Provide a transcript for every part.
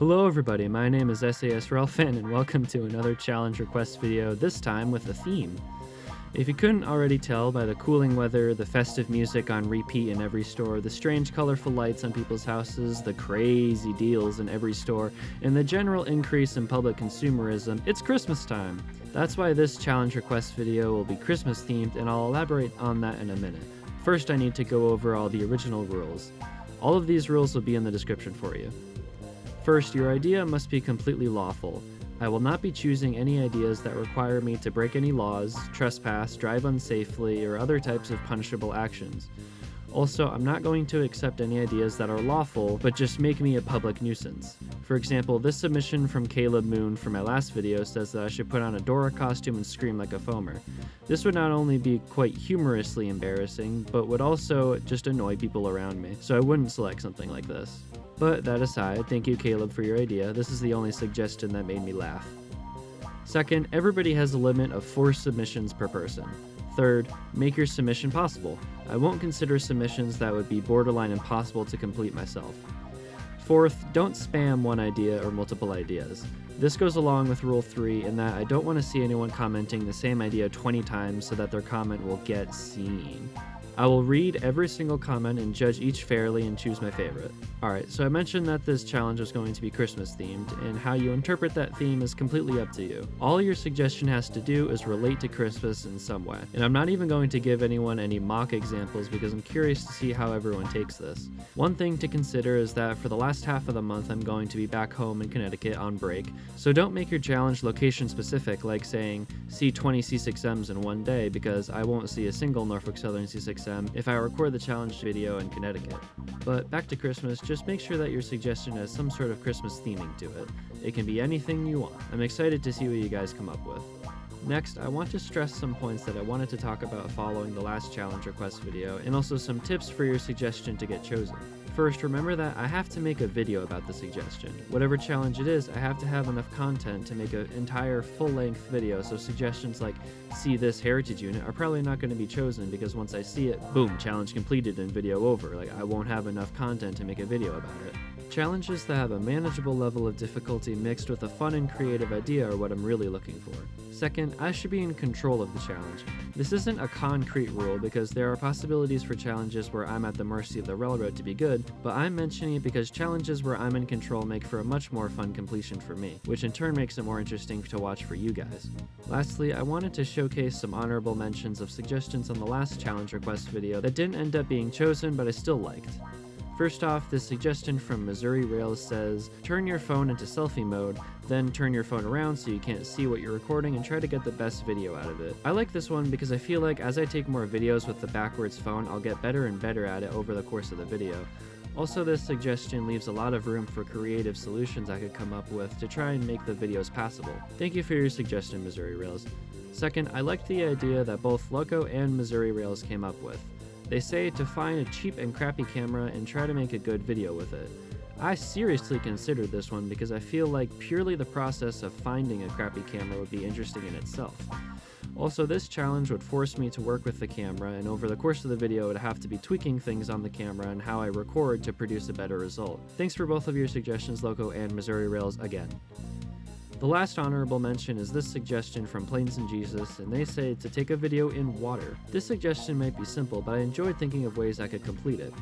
Hello everybody, my name is SAS Railfanning and welcome to another challenge request video, this time with a theme. If you couldn't already tell by the cooling weather, the festive music on repeat in every store, the strange colorful lights on people's houses, the crazy deals in every store, and the general increase in public consumerism, it's Christmas time. That's why this challenge request video will be Christmas themed, and I'll elaborate on that in a minute. First I need to go over all the original rules. All of these rules will be in the description for you. First, your idea must be completely lawful. I will not be choosing any ideas that require me to break any laws, trespass, drive unsafely, or other types of punishable actions. Also, I'm not going to accept any ideas that are lawful, but just make me a public nuisance. For example, this submission from Caleb Moon from my last video says that I should put on a Dora costume and scream like a foamer. This would not only be quite humorously embarrassing, but would also just annoy people around me, so I wouldn't select something like this. But that aside, thank you Caleb for your idea. This is the only suggestion that made me laugh. Second, everybody has a limit of 4 submissions per person. Third, make your submission possible. I won't consider submissions that would be borderline impossible to complete myself. Fourth, don't spam one idea or multiple ideas. This goes along with rule 3 in that I don't want to see anyone commenting the same idea 20 times so that their comment will get seen. I will read every single comment and judge each fairly and choose my favorite. Alright, so I mentioned that this challenge was going to be Christmas themed, and how you interpret that theme is completely up to you. All your suggestion has to do is relate to Christmas in some way, and I'm not even going to give anyone any mock examples because I'm curious to see how everyone takes this. One thing to consider is that for the last half of the month I'm going to be back home in Connecticut on break, so don't make your challenge location specific like saying see 20 C6Ms in one day, because I won't see a single Norfolk Southern C6M if I record the challenge video in Connecticut. But back to Christmas, just make sure that your suggestion has some sort of Christmas theming to it. It can be anything you want. I'm excited to see what you guys come up with. Next, I want to stress some points that I wanted to talk about following the last challenge request video, and also some tips for your suggestion to get chosen. First, remember that I have to make a video about the suggestion. Whatever challenge it is, I have to have enough content to make an entire full-length video, so suggestions like see this heritage unit are probably not going to be chosen because once I see it, boom, challenge completed and video over. Like, I won't have enough content to make a video about it. Challenges that have a manageable level of difficulty mixed with a fun and creative idea are what I'm really looking for. Second, I should be in control of the challenge. This isn't a concrete rule because there are possibilities for challenges where I'm at the mercy of the railroad to be good, but I'm mentioning it because challenges where I'm in control make for a much more fun completion for me, which in turn makes it more interesting to watch for you guys. Lastly, I wanted to showcase some honorable mentions of suggestions on the last challenge request video that didn't end up being chosen but I still liked. First off, this suggestion from Missouri Rails says, turn your phone into selfie mode, then turn your phone around so you can't see what you're recording and try to get the best video out of it. I like this one because I feel like as I take more videos with the backwards phone, I'll get better and better at it over the course of the video. Also, this suggestion leaves a lot of room for creative solutions I could come up with to try and make the videos passable. Thank you for your suggestion, Missouri Rails. Second, I liked the idea that both Loco and Missouri Rails came up with. They say to find a cheap and crappy camera and try to make a good video with it. I seriously considered this one because I feel like purely the process of finding a crappy camera would be interesting in itself. Also, this challenge would force me to work with the camera, and over the course of the video I would have to be tweaking things on the camera and how I record to produce a better result. Thanks for both of your suggestions, Loco and Missouri Rails, again. The last honorable mention is this suggestion from Plains and Jesus, and they say to take a video in water. This suggestion might be simple, but I enjoyed thinking of ways I could complete it.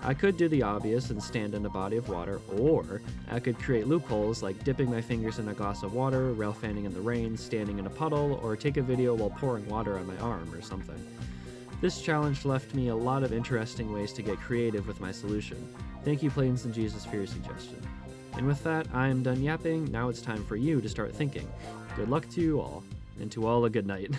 I could do the obvious and stand in a body of water, or I could create loopholes like dipping my fingers in a glass of water, railfanning in the rain, standing in a puddle, or take a video while pouring water on my arm or something. This challenge left me a lot of interesting ways to get creative with my solution. Thank you Plains and Jesus for your suggestion. And with that, I am done yapping. Now it's time for you to start thinking. Good luck to you all, and to all a good night.